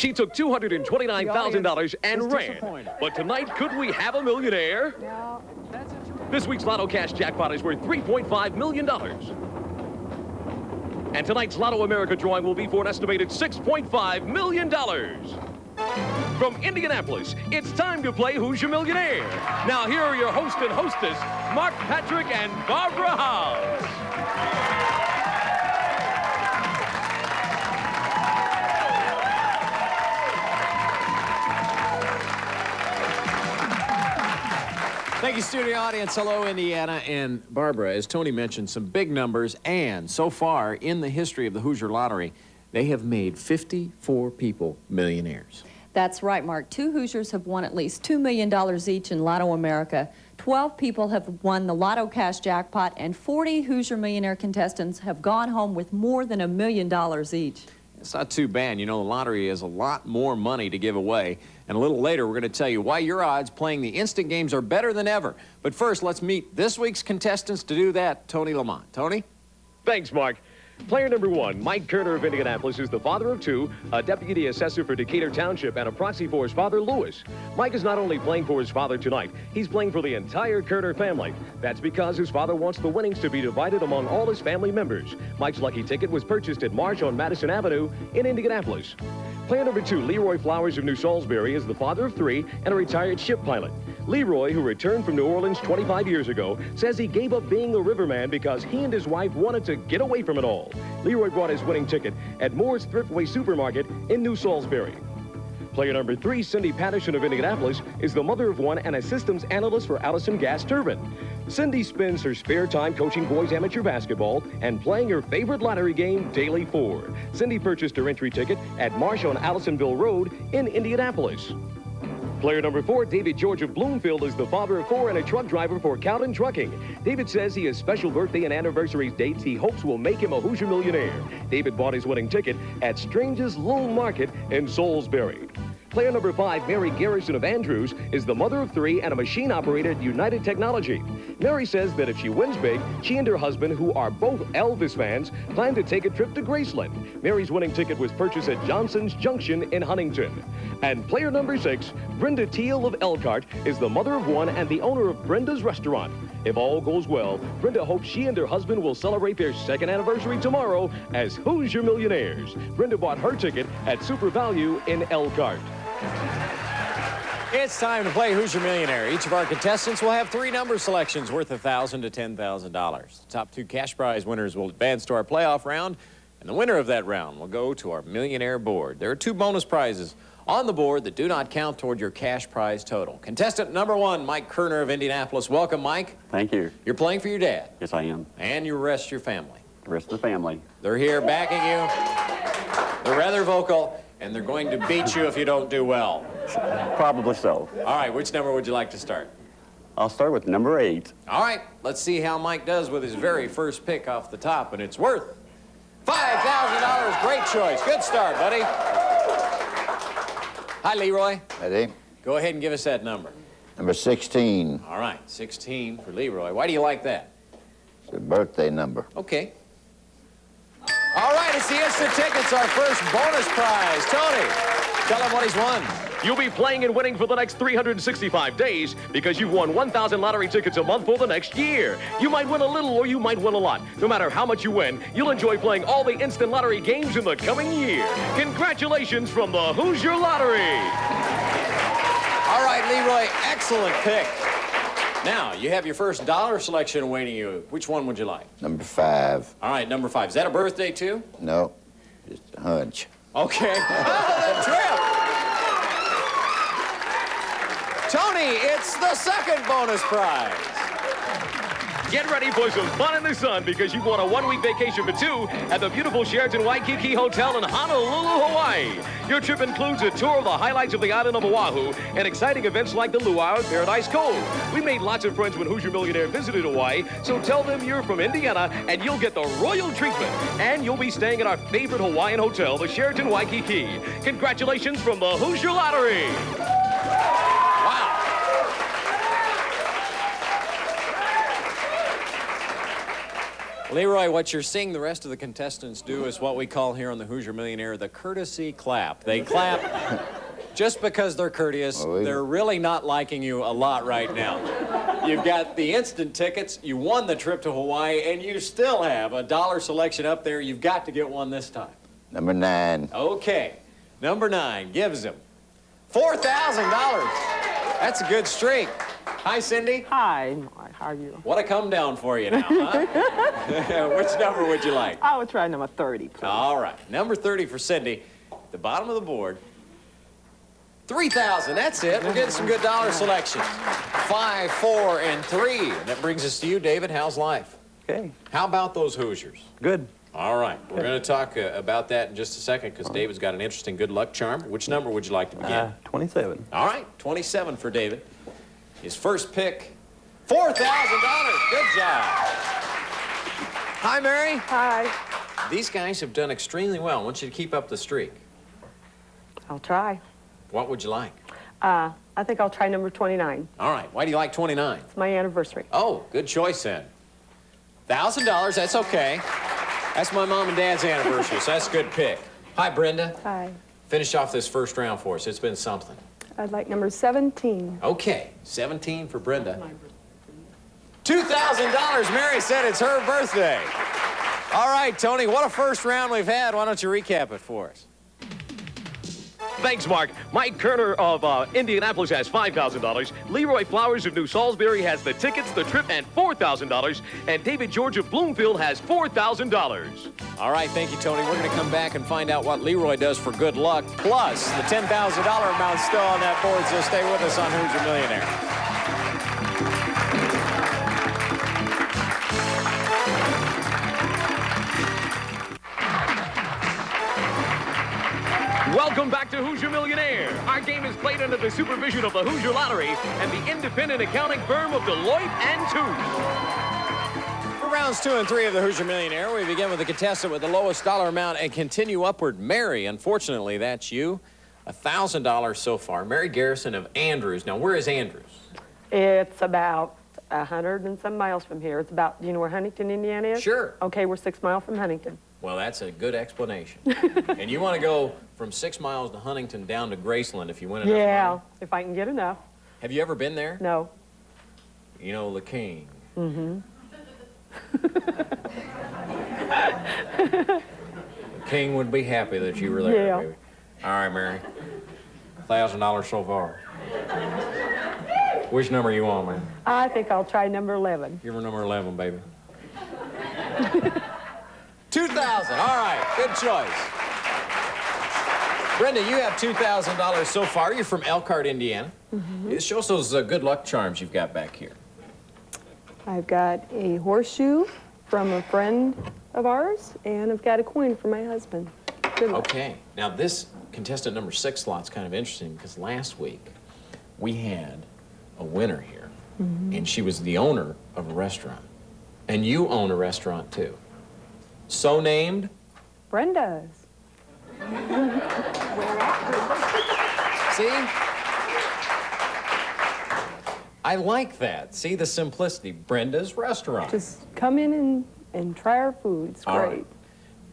She took $229,000 and ran. But tonight, could we have a millionaire? No, that's This week's Lotto Cash jackpot is worth $3.5 million. And tonight's Lotto America drawing will be for an estimated $6.5 million. From Indianapolis, it's time to play Who's Your Millionaire? Now, here are your host and hostess, Mark Patrick and Barbara House. Thank you, studio audience. Hello, Indiana. And Barbara, as Tony mentioned, some big numbers. And so far in the history of the Hoosier Lottery, they have made 54 people millionaires. That's right, Mark. 2 Hoosiers have won at least $2 million each in Lotto America. 12 people have won the Lotto Cash jackpot, and 40 Hoosier Millionaire contestants have gone home with more than $1 million each. It's not too bad. You know, the lottery has a lot more money to give away. And a little later, we're going to tell you why your odds playing the instant games are better than ever. But first, let's meet this week's contestants. To do that, Tony Lamont. Tony? Thanks, Mark. Player number 1, Mike Kerner of Indianapolis, is the father of 2, a deputy assessor for Decatur Township and a proxy for his father, Lewis. Mike is not only playing for his father tonight, he's playing for the entire Kerner family. That's because his father wants the winnings to be divided among all his family members. Mike's lucky ticket was purchased at Marsh on Madison Avenue in Indianapolis. Player number 2, Leroy Flowers of New Salisbury, is the father of 3 and a retired ship pilot. Leroy, who returned from New Orleans 25 years ago, says he gave up being a riverman because he and his wife wanted to get away from it all. Leroy bought his winning ticket at Moore's Thriftway Supermarket in New Salisbury. Player number 3, Cindy Patterson of Indianapolis, is the mother of 1 and a systems analyst for Allison Gas Turbine. Cindy spends her spare time coaching boys amateur basketball and playing her favorite lottery game, Daily 4. Cindy purchased her entry ticket at Marsh on Allisonville Road in Indianapolis. Player number 4, David George of Bloomfield, is the father of 4 and a truck driver for Cowden Trucking. David says he has special birthday and anniversary dates he hopes will make him a Hoosier millionaire. David bought his winning ticket at Strange's Little Market in Salisbury. Player number 5, Mary Garrison of Andrews, is the mother of 3 and a machine operator at United Technology. Mary says that if she wins big, she and her husband, who are both Elvis fans, plan to take a trip to Graceland. Mary's winning ticket was purchased at Johnson's Junction in Huntington. And player number 6, Brenda Teal of Elkhart, is the mother of 1 and the owner of Brenda's Restaurant. If all goes well, Brenda hopes she and her husband will celebrate their 2nd anniversary tomorrow as Hoosier Millionaires. Brenda bought her ticket at Super Value in Elkhart. It's time to play Who's Your Millionaire. Each of our contestants will have 3 number selections worth $1,000 to $10,000. The top 2 cash prize winners will advance to our playoff round, and the winner of that round will go to our Millionaire board. There are 2 bonus prizes on the board that do not count toward your cash prize total. Contestant number 1, Mike Kerner of Indianapolis. Welcome, Mike. Thank you. You're playing for your dad. Yes, I am. And the rest of your family. The rest of the family. They're here backing you. They're rather vocal, and they're going to beat you if you don't do well. Probably so. All right, which number would you like to start? I'll start with number 8. All right, let's see how Mike does with his very first pick off the top, and it's worth $5,000. Great choice. Good start, buddy. Hi, Leroy. Ready? Go ahead and give us that number. Number 16. All right, 16 for Leroy. Why do you like that? It's a birthday number. Okay. All right, it's the instant tickets, our first bonus prize. Tony, tell him what he's won. You'll be playing and winning for the next 365 days because you've won 1,000 lottery tickets a month for the next year. You might win a little or you might win a lot. No matter how much you win, you'll enjoy playing all the instant lottery games in the coming year. Congratulations from the Hoosier Lottery. All right, Leroy, excellent pick. Now, you have your first dollar selection awaiting you. Which one would you like? Number 5. All right, number 5. Is that a birthday, too? No, just a hunch. Okay. Oh, trip. Tony, it's the second bonus prize. Get ready for some fun in the sun because you've won a 1-week vacation for 2 at the beautiful Sheraton Waikiki Hotel in Honolulu, Hawaii. Your trip includes a tour of the highlights of the island of Oahu and exciting events like the Luau Paradise Cove. We made lots of friends when Hoosier Millionaire visited Hawaii, so tell them you're from Indiana and you'll get the royal treatment. And you'll be staying at our favorite Hawaiian hotel, the Sheraton Waikiki. Congratulations from the Hoosier Lottery. Wow. Leroy, what you're seeing the rest of the contestants do is what we call here on the Hoosier Millionaire the courtesy clap. They clap just because they're courteous. They're really not liking you a lot right now. You've got the instant tickets, you won the trip to Hawaii, and you still have a dollar selection up there. You've got to get one this time. Number 9. Okay, number 9 gives him $4,000. That's a good streak. Hi, Cindy. Hi, Mark. How are you? What a come down for you now, huh? Which number would you like? I would try number 30, please. All right, number 30 for Cindy. The bottom of the board. 3,000, that's it. We're getting some good dollar selections. 5, 4, and 3. And that brings us to you, David. How's life? Okay, How about those Hoosiers? good. All right, we're going to talk about that in just a second because David's got an interesting good luck charm. Which number would you like to begin? 27. All right, 27 for David. His first pick, $4,000. Good job. Hi, Mary. Hi. These guys have done extremely well. I want you to keep up the streak. I'll try. What would you like? I think I'll try number 29. All right, why do you like 29? It's my anniversary. Oh, good choice then. $1,000, that's okay. That's my mom and dad's anniversary, so that's a good pick. Hi, Brenda. Hi. Finish off this first round for us. It's been something. I'd like number 17. Okay, 17 for Brenda. $2,000. Mary said it's her birthday. All right, Tony, what a first round we've had. Why don't you recap it for us? Thanks, Mark. Mike Kerner of Indianapolis has $5,000. Leroy Flowers of New Salisbury has the tickets, the trip, and $4,000. And David George of Bloomfield has $4,000. All right, thank you, Tony. We're going to come back and find out what Leroy does for good luck. Plus, the $10,000 amount still on that board, so stay with us on Hoosier Millionaire. Welcome back to Hoosier Millionaire. Our game is played under the supervision of the Hoosier Lottery and the independent accounting firm of Deloitte & Touche. For rounds 2 and 3 of the Hoosier Millionaire, we begin with the contestant with the lowest dollar amount and continue upward. Mary, unfortunately, that's you. $1,000 so far. Mary Garrison of Andrews. Now, where is Andrews? It's about 100 and some miles from here. It's about, you know where Huntington, Indiana is? Sure. Okay, we're 6 miles from Huntington. Well, that's a good explanation. And you want to go from 6 miles to Huntington down to Graceland if you win enough Yeah, money? if I can get enough. Have you ever been there? No. You know, the king. Mm-hmm. The king would be happy that you were there, Yeah. baby. All right, Mary. $1,000 so far. Which number you want, man? I think I'll try number 11. Give her number 11, baby. 2,000. All right, good choice. Brenda, you have $2,000 so far. You're from Elkhart, Indiana. Mm-hmm. Show us those good luck charms you've got back here. I've got a horseshoe from a friend of ours, and I've got a coin for my husband. Good luck. Okay. Now, this contestant number 6 slot's kind of interesting because last week we had a winner here, and she was the owner of a restaurant. And you own a restaurant, too. So named? Brenda's. See? I like that. See the simplicity. Brenda's Restaurant. Just come in and try our food. It's All great. right.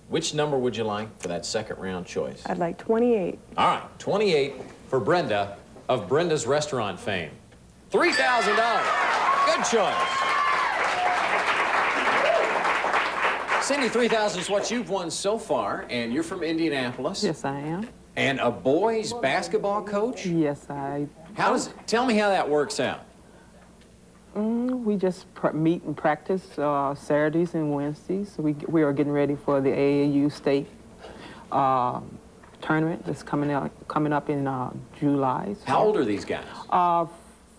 Which number would you like for that second round choice? I'd like 28. All right, 28 for Brenda of Brenda's Restaurant fame. $3,000. Good choice. Cindy, 3,000 is what you've won so far, and you're from Indianapolis. Yes, I am. And a boys basketball coach? Yes, I. How does tell me how that works out? We just meet and practice Saturdays and Wednesdays. We are getting ready for the AAU state tournament that's coming up in July. So, How old are these guys?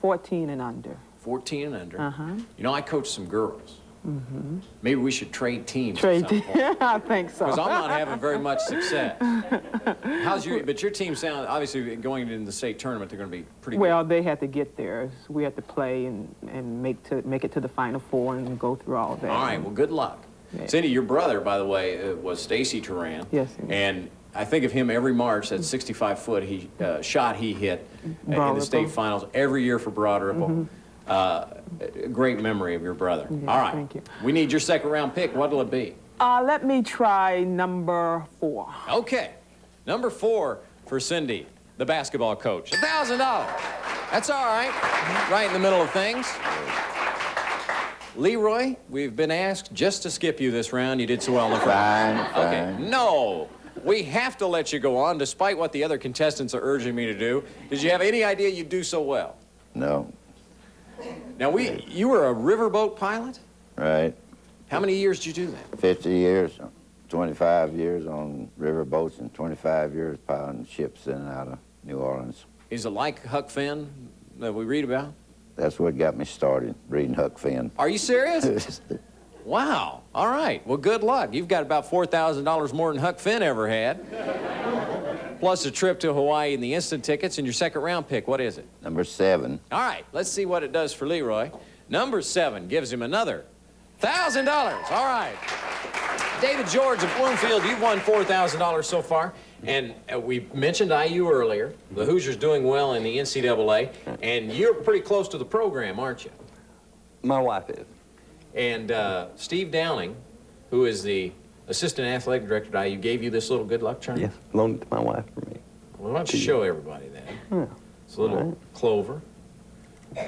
14 and under. 14 and under. Uh-huh. You know, I coach some girls. Mm-hmm. Maybe we should trade teams. Yeah, I think so. Because I'm not having very much success. But your team sound, obviously going into the state tournament, they're going to be pretty Well, good. they had to get there. We had to play and make it to the Final Four and go through all that. All right, well, good luck. Yeah. Cindy, your brother, by the way, was Stacy Turan. Yes, he was. And I think of him every March, that 65-foot shot he hit in the state finals every year for Broad Ripple. Great memory of your brother. Yeah, All right. thank you. We need your second round pick. What'll it be? Let me try number 4. Okay. Number 4 for Cindy, the basketball coach. $1,000. That's all right. Right in the middle of things. Leroy, we've been asked just to skip you this round. You did so well in the first. Fine, Okay. fine. No. We have to let you go on, despite what the other contestants are urging me to do. Did you have any idea you'd do so well? No. Now, you were a riverboat pilot? Right. How many years did you do that? 50 years, 25 years on river boats and 25 years piloting ships in and out of New Orleans. Is it like Huck Finn that we read about? That's what got me started, reading Huck Finn. Are you serious? Wow. All right. Well, good luck. You've got about $4,000 more than Huck Finn ever had. Plus a trip to Hawaii and the instant tickets and your second round pick. What is it? Number 7. All right. Let's see what it does for Leroy. Number 7 gives him another $1,000. All right. David George of Bloomfield, you've won $4,000 so far. And we mentioned IU earlier. The Hoosiers doing well in the NCAA. And you're pretty close to the program, aren't you? My wife is. And Steve Downing, who is the assistant athletic director at IU, gave you this little good luck charm? Yes, loaned it to my wife for me. Well, why don't you show everybody that? Yeah. It's a little clover.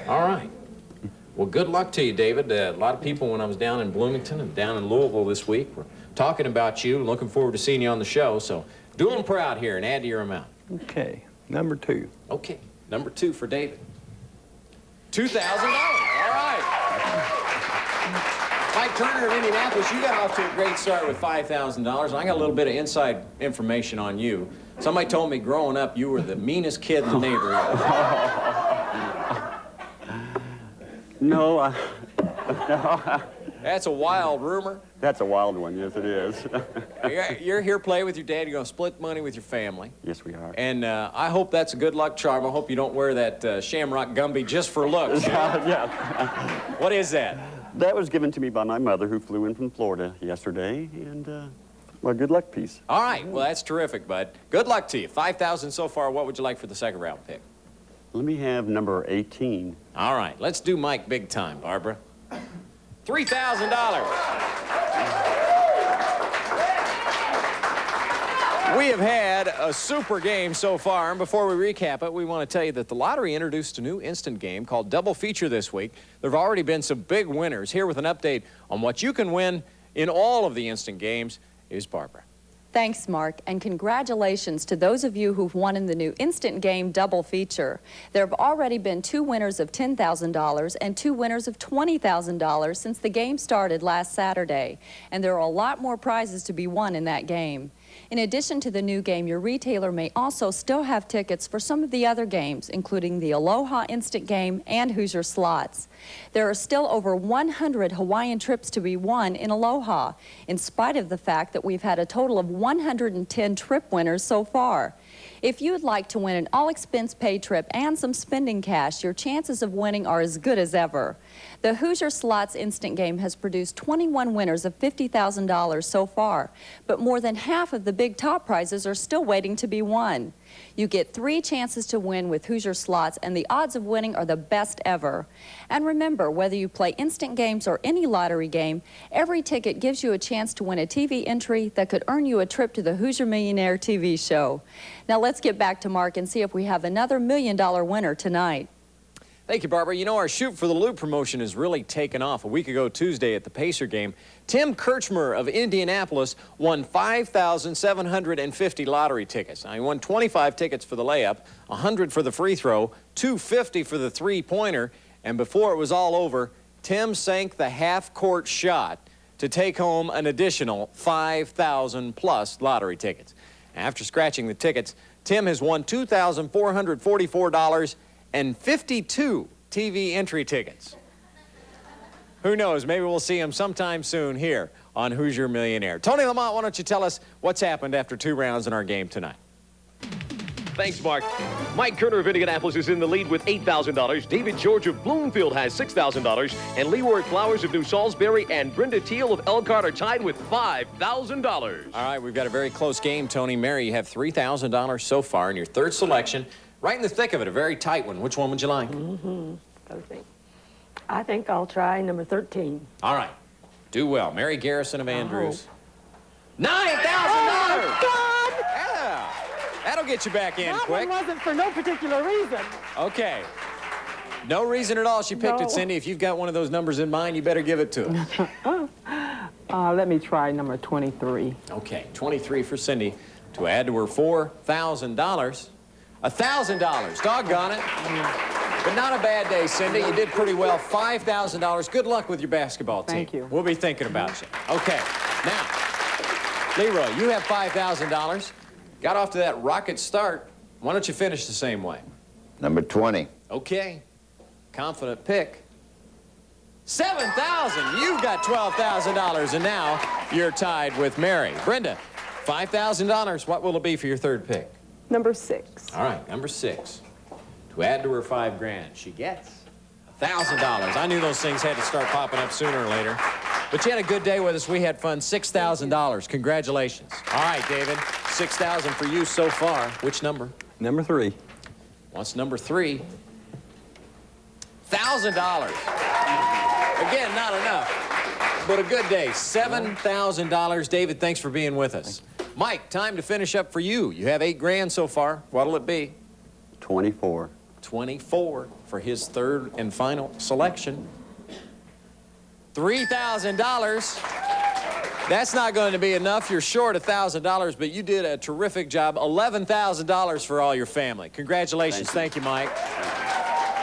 All right. Well, good luck to you, David. A lot of people, when I was down in Bloomington and down in Louisville this week, were talking about you. Looking forward to seeing you on the show. So do them proud here and add to your amount. Okay, number 2. Okay. Number 2 for David. $2,000. All right. Mike Turner of Indianapolis, you got off to a great start with $5,000. And I got a little bit of inside information on you. Somebody told me growing up you were the meanest kid in the neighborhood. No, That's a wild rumor. that's a wild one. Yes, it is. You're here playing with your dad. You're going to split money with your family. Yes, we are. And I hope that's a good luck charm. I hope you don't wear that Shamrock Gumby just for looks. Yeah. What is that? That was given to me by my mother, who flew in from Florida yesterday, and well, good luck piece. All right. Well, that's terrific, bud. Good luck to you. $5,000 so far. What would you like for the second round pick? Let me have number 18. All right. Let's do Mike big time, Barbara. $3,000. We have had a super game so far, and before we recap it, we want to tell you that the lottery introduced a new instant game called Double Feature this week. There have already been some big winners. Here with an update on what you can win in all of the instant games is Barbara. Thanks, Mark, and congratulations to those of you who've won in the new instant game Double Feature. There have already been 2 winners of $10,000 and 2 winners of $20,000 since the game started last Saturday, and there are a lot more prizes to be won in that game. In addition to the new game, your retailer may also still have tickets for some of the other games, including the Aloha Instant Game and Hoosier Slots. There are still over 100 Hawaiian trips to be won in Aloha, in spite of the fact that we've had a total of 110 trip winners so far. If you'd like to win an all-expense-paid trip and some spending cash, your chances of winning are as good as ever. The Hoosier Slots Instant Game has produced 21 winners of $50,000 so far, but more than half of the big top prizes are still waiting to be won. You get 3 chances to win with Hoosier Slots, and the odds of winning are the best ever. And remember, whether you play instant games or any lottery game, every ticket gives you a chance to win a TV entry that could earn you a trip to the Hoosier Millionaire TV show. Now let's get back to Mark and see if we have another $1 million winner tonight. Thank you, Barbara. You know, our Shoot for the Loop promotion has really taken off. A week ago Tuesday at the Pacer game, Tim Kirchmer of Indianapolis won 5,750 lottery tickets. Now, he won 25 tickets for the layup, 100 for the free throw, 250 for the three-pointer, and before it was all over, Tim sank the half-court shot to take home an additional 5,000-plus lottery tickets. After scratching the tickets, Tim has won $2,444 and 52 TV entry tickets. Who knows, maybe we'll see him sometime soon here on Hoosier Millionaire. Tony Lamont, why don't you tell us what's happened after 2 rounds in our game tonight? Thanks, Mark. Mike Kerner of Indianapolis is in the lead with $8,000. David George of Bloomfield has $6,000. And Leroy Flowers of New Salisbury and Brenda Teal of Elkhart are tied with $5,000. All right, we've got a very close game, Tony. Mary, you have $3,000 so far in your third selection. Right in the thick of it, a very tight one. Which one would you like? Gotta think. I think I'll try number 13. All right. Do well. Mary Garrison of Andrews. $9,000! God! Yeah. That'll get you back in That quick. one wasn't for no particular reason. Okay. No reason at all she picked it, Cindy. If you've got one of those numbers in mind, you better give it to us. Let me try number 23. Okay, 23 for Cindy to add to her $4,000. $1,000. Doggone it. But not a bad day, Cindy. You did pretty well. $5,000. Good luck with your basketball team. Thank you. We'll be thinking about you. Okay, now, Leroy, you have $5,000. Got off to that rocket start. Why don't you finish the same way? Number 20. Okay. Confident pick. $7,000. You've got $12,000, and now you're tied with Mary. Brenda, $5,000. What will it be for your third pick? Number 6. All right, number 6. To add to her $5,000, she gets $1,000. I knew those things had to start popping up sooner or later. But you had a good day with us. We had fun. $6,000. Congratulations. All right, David. $6,000 for you so far. Which number? Number 3. What's number 3? $1,000. Again, not enough, but a good day. $7,000. David, thanks for being with us. Mike, time to finish up for you. You have $8,000 so far. What'll it be? 24. 24 for his third and final selection. $3,000. That's not going to be enough. You're short $1,000, but you did a terrific job. $11,000 for all your family. Congratulations. Thank you, Mike.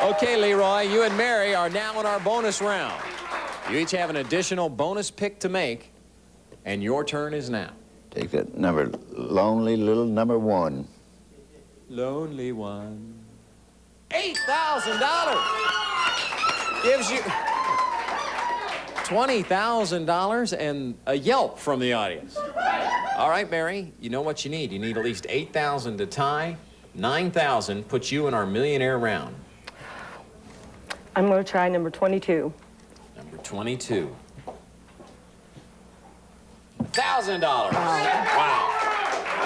Okay, Leroy, you and Mary are now in our bonus round. You each have an additional bonus pick to make, and your turn is now. Take that number, lonely little number 1. Lonely one. $8,000. Gives you $20,000 and a yelp from the audience. All right, Mary, you know what you need. You need at least $8,000 to tie. $9,000 puts you in our millionaire round. I'm going to try number 22. Number 22. $1,000. Wow.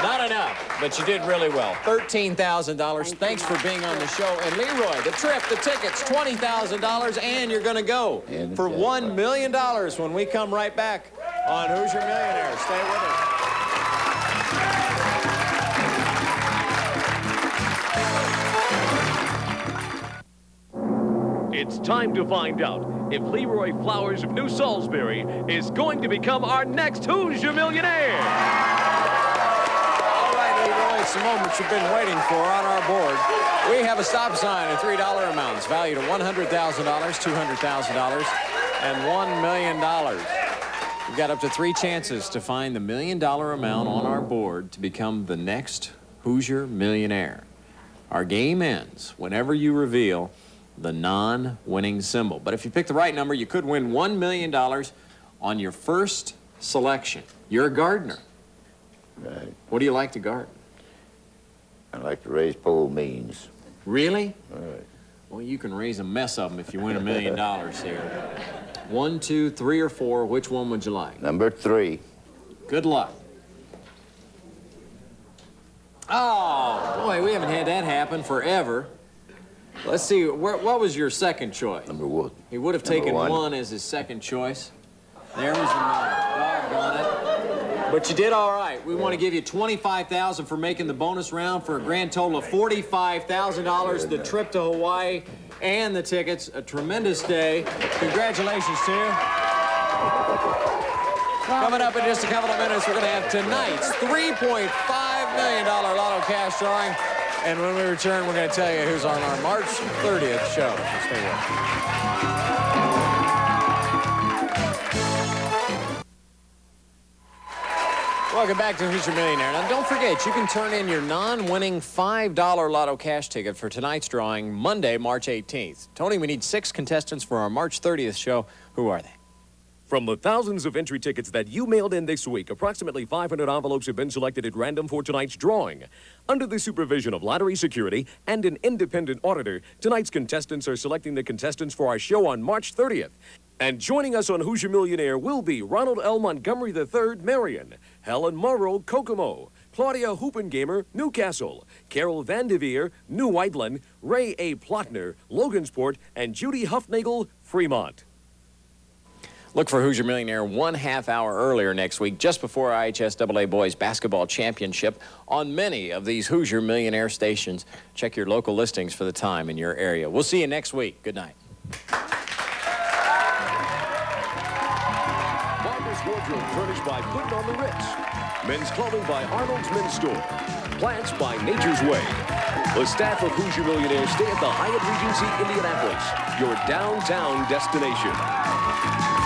Not enough, but you did really well. $13,000. Thanks for being on the show. And Leroy, the trip, the tickets, $20,000, and you're going to go for $1 million when we come right back on Hoosier Millionaire. Stay with us. It's time to find out if Leroy Flowers of New Salisbury is going to become our next Hoosier Millionaire. All right, Leroy, it's the moment you've been waiting for on our board. We have a stop sign of $3 amounts valued at $100,000, $200,000, and $1 million. You've got up to 3 chances to find the $1 million amount on our board to become the next Hoosier Millionaire. Our game ends whenever you reveal the non-winning symbol. But if you pick the right number, you could win $1 million on your first selection. You're a gardener. Right. What do you like to garden? I like to raise pole beans. Really? All right. Well, you can raise a mess of them if you win $1 million here. 1, 2, 3, or 4, which one would you like? Number 3. Good luck. Oh, boy, we haven't had that happen forever. Let's see, what was your second choice? Number 1. He would have taken 1 as his second choice. There was the number. Doggone it. But you did all right. We want to give you $25,000 for making the bonus round for a grand total of $45,000. The trip to Hawaii and the tickets. A tremendous day. Congratulations to you. Coming up in just a couple of minutes, we're going to have tonight's $3.5 million Lotto cash drawing. And when we return, we're going to tell you who's on our March 30th show. So stay with us. Welcome back to Hoosier Millionaire. Now, don't forget, you can turn in your non-winning $5 Lotto cash ticket for tonight's drawing Monday, March 18th. Tony, we need 6 contestants for our March 30th show. Who are they? From the thousands of entry tickets that you mailed in this week, approximately 500 envelopes have been selected at random for tonight's drawing. Under the supervision of Lottery Security and an independent auditor, tonight's contestants are selecting the contestants for our show on March 30th. And joining us on Hoosier Millionaire will be Ronald L. Montgomery III, Marion, Helen Morrow, Kokomo, Claudia Hoopengamer, Newcastle. Carol Vandeveer, New Whiteland. Ray A. Plotner, Logansport. And Judy Huffnagel, Fremont. Look for Hoosier Millionaire 1/2 hour earlier next week, just before IHSAA Boys Basketball Championship on many of these Hoosier Millionaire stations. Check your local listings for the time in your area. We'll see you next week. Good night. Barbara's Wardrobe furnished by Puttin' on the Ritz. Men's clothing by Arnold's Men's Store. Plants by Nature's Way. The staff of Hoosier Millionaire stay at the Hyatt Regency Indianapolis, your downtown destination.